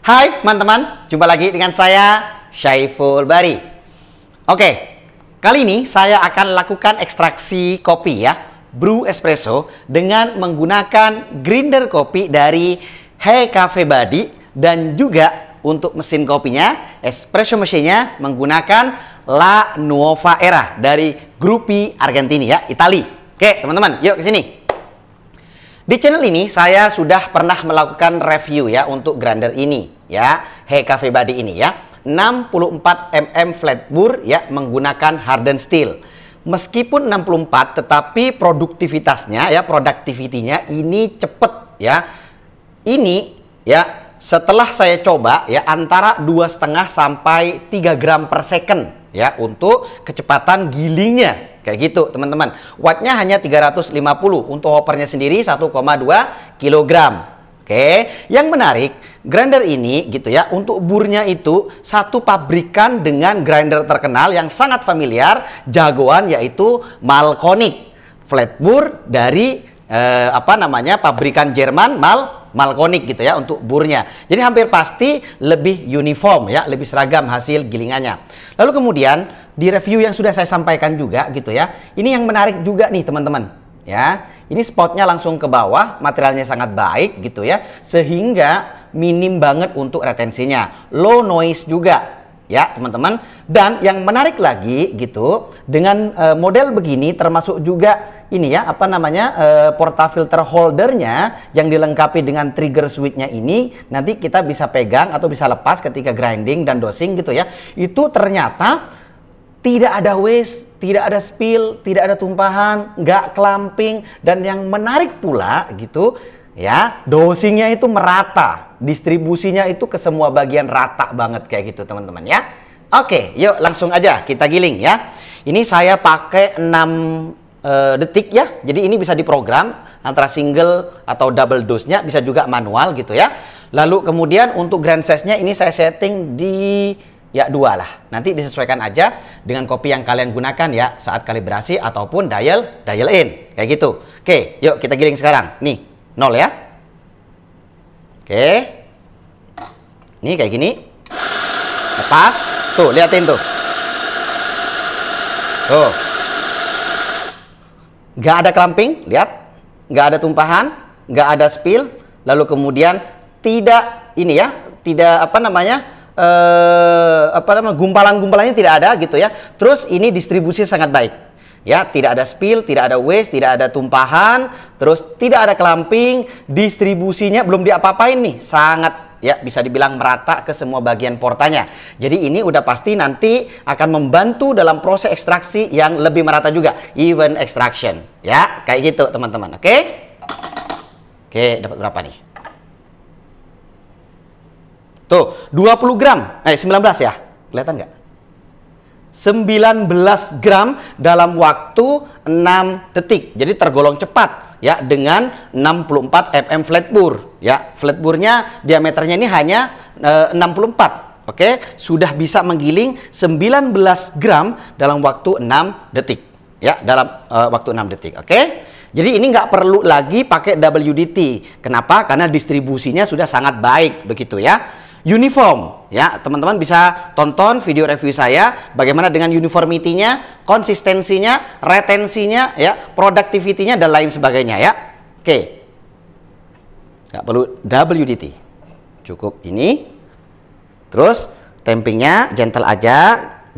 Hai teman-teman, jumpa lagi dengan saya Syaiful Bari. Oke, kali ini saya akan lakukan ekstraksi kopi ya, brew espresso dengan menggunakan grinder kopi dari Hey Cafe Body, dan juga untuk mesin kopinya, espresso mesinnya menggunakan La Nuova Era dari Gruppi Argentini ya, Itali. Oke teman-teman, yuk ke sini. Di channel ini saya sudah pernah melakukan review ya untuk grinder ini ya, Hey Cafe Body ini ya, 64 mm flat bore ya, menggunakan hardened steel. Meskipun 64 tetapi produktivitasnya ya, productivity-nya ini cepet ya. Ini ya, setelah saya coba ya, antara 2,5 sampai 3 gram per second ya untuk kecepatan gilingnya. Kayak gitu teman-teman. Wattnya hanya 350. Untuk hoppernya sendiri 1,2 kg. Oke, yang menarik, grinder ini gitu ya, untuk burnya itu satu pabrikan dengan grinder terkenal yang sangat familiar, jagoan, yaitu Mahlkönig. Flat bore dari pabrikan Jerman, Mahlkönig gitu ya untuk burnya. Jadi hampir pasti lebih uniform ya, lebih seragam hasil gilingannya. Lalu kemudian di review yang sudah saya sampaikan juga gitu ya, ini yang menarik juga nih teman-teman ya. Ini spotnya langsung ke bawah, materialnya sangat baik gitu ya, sehingga minim banget untuk retensinya, low noise juga ya teman-teman. Dan yang menarik lagi gitu, dengan model begini termasuk juga ini ya, portafilter holdernya yang dilengkapi dengan trigger switchnya ini, nanti kita bisa pegang atau bisa lepas ketika grinding dan dosing gitu ya. Itu ternyata tidak ada waste, tidak ada spill, tidak ada tumpahan, nggak clamping, dan yang menarik pula gitu ya, dosingnya itu merata, distribusinya itu ke semua bagian rata banget kayak gitu teman-teman ya. Oke, yuk langsung aja kita giling ya. Ini saya pakai 6 detik ya, jadi ini bisa diprogram antara single atau double dose-nya, bisa juga manual gitu ya. Lalu kemudian untuk grind size-nya ini saya setting di ya 2 lah, nanti disesuaikan aja dengan kopi yang kalian gunakan ya saat kalibrasi ataupun dial in kayak gitu. Oke, yuk kita giling sekarang. Nih 0 ya. Oke, ini kayak gini, lepas tuh, liatin tuh, nggak ada clamping, lihat, nggak ada tumpahan, nggak ada spill. Lalu kemudian tidak ini ya, tidak gumpalan-gumpalannya tidak ada gitu ya. Terus ini distribusi sangat baik ya, tidak ada spill, tidak ada waste, tidak ada tumpahan, terus tidak ada clamping, distribusinya belum diapa-apain nih, sangat ya bisa dibilang merata ke semua bagian portanya. Jadi ini udah pasti nanti akan membantu dalam proses ekstraksi yang lebih merata juga, even extraction ya, kayak gitu teman-teman. Oke, dapat berapa nih? Tuh, 20 gram, 19 ya, kelihatan nggak? 19 gram dalam waktu 6 detik. Jadi tergolong cepat ya, dengan 64 mm flat bore ya. Flat bore-nya diameternya ini hanya 64. Oke, sudah bisa menggiling 19 gram dalam waktu 6 detik ya, dalam waktu 6 detik. Oke. Jadi ini nggak perlu lagi pakai WDT. Kenapa? Karena distribusinya sudah sangat baik begitu ya. Uniform ya, teman-teman bisa tonton video review saya bagaimana dengan uniformity-nya, konsistensinya, retensinya ya, productivity-nya dan lain sebagainya ya. Oke, nggak perlu WDT, cukup ini. Terus tampingnya gentle aja,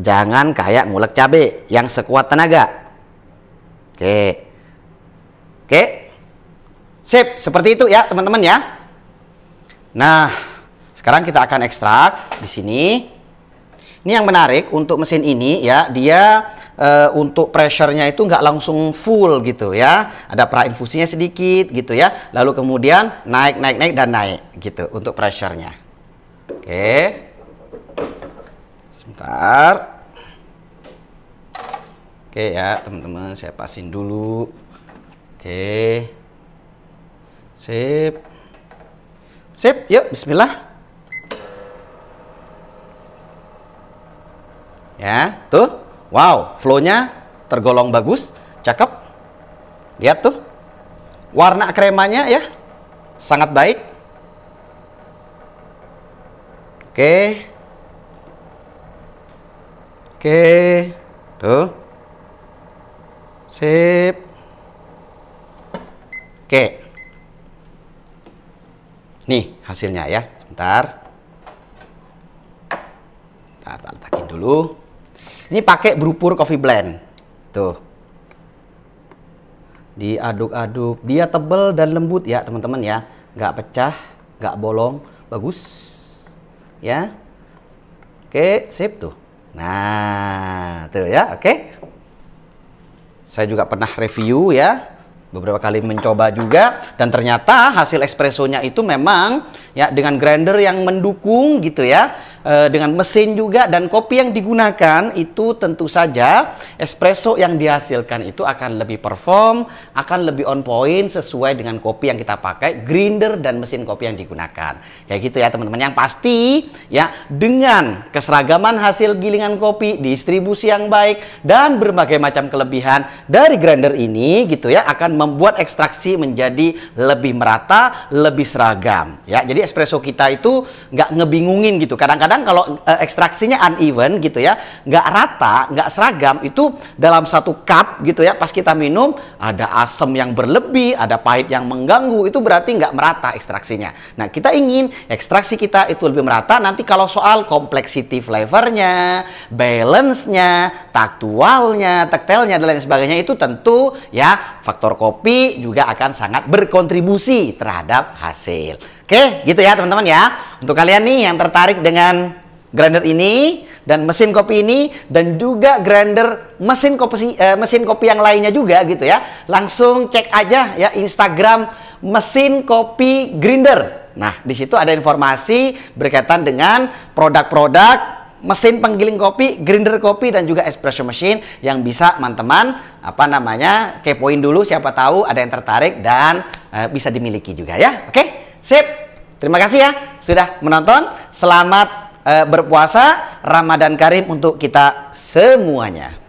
jangan kayak ngulek cabe yang sekuat tenaga. Oke, sip, seperti itu ya teman-teman ya. Nah, sekarang kita akan ekstrak di sini. Ini yang menarik untuk mesin ini ya, dia untuk pressure-nya itu nggak langsung full gitu ya. Ada pra-infusinya sedikit gitu ya. Lalu kemudian naik dan naik gitu untuk pressure-nya. Oke. Sebentar. Oke ya teman-teman, saya pasin dulu. Oke. Sip. Sip, yuk bismillah. Ya, tuh. Wow, flow-nya tergolong bagus, cakep. Lihat tuh. Warna kremanya ya sangat baik. Oke. Oke. Tuh. Sip. Oke. Nih hasilnya ya. Sebentar. Bentar, tak letakin dulu. Ini pakai Brew Pure Coffee Blend. Tuh. Diaduk-aduk. Dia tebal dan lembut ya teman-teman ya. Nggak pecah, nggak bolong. Bagus. Ya. Oke, sip tuh. Nah, tuh ya, oke. Saya juga pernah review ya, beberapa kali mencoba juga, dan ternyata hasil espressonya itu memang ya dengan grinder yang mendukung gitu ya, dengan mesin juga, dan kopi yang digunakan itu tentu saja espresso yang dihasilkan itu akan lebih perform, akan lebih on point sesuai dengan kopi yang kita pakai, grinder dan mesin kopi yang digunakan. Kayak gitu ya teman-teman. Yang pasti ya dengan keseragaman hasil gilingan kopi, distribusi yang baik, dan berbagai macam kelebihan dari grinder ini gitu ya, akan membuat ekstraksi menjadi lebih merata, lebih seragam ya. Jadi espresso kita itu nggak ngebingungin gitu. Kadang-kadang kalau ekstraksinya uneven gitu ya, nggak rata, nggak seragam, itu dalam satu cup gitu ya, pas kita minum ada asam yang berlebih, ada pahit yang mengganggu, itu berarti nggak merata ekstraksinya. Nah, kita ingin ekstraksi kita itu lebih merata. Nanti kalau soal complexity flavornya, balance-nya, taktualnya, taktilnya, dan lain sebagainya, itu tentu ya faktor kopi juga akan sangat berkontribusi terhadap hasil. Oke, gitu ya teman-teman ya. Untuk kalian nih yang tertarik dengan grinder ini dan mesin kopi ini, dan juga grinder mesin kopi yang lainnya juga gitu ya, langsung cek aja ya Instagram mesin kopi grinder. Nah, di situ ada informasi berkaitan dengan produk-produk mesin penggiling kopi, grinder kopi, dan juga espresso machine yang bisa teman-teman kepoin dulu, siapa tahu ada yang tertarik dan bisa dimiliki juga ya. Oke, sip. Terima kasih ya sudah menonton. Selamat berpuasa, Ramadan Karim untuk kita semuanya.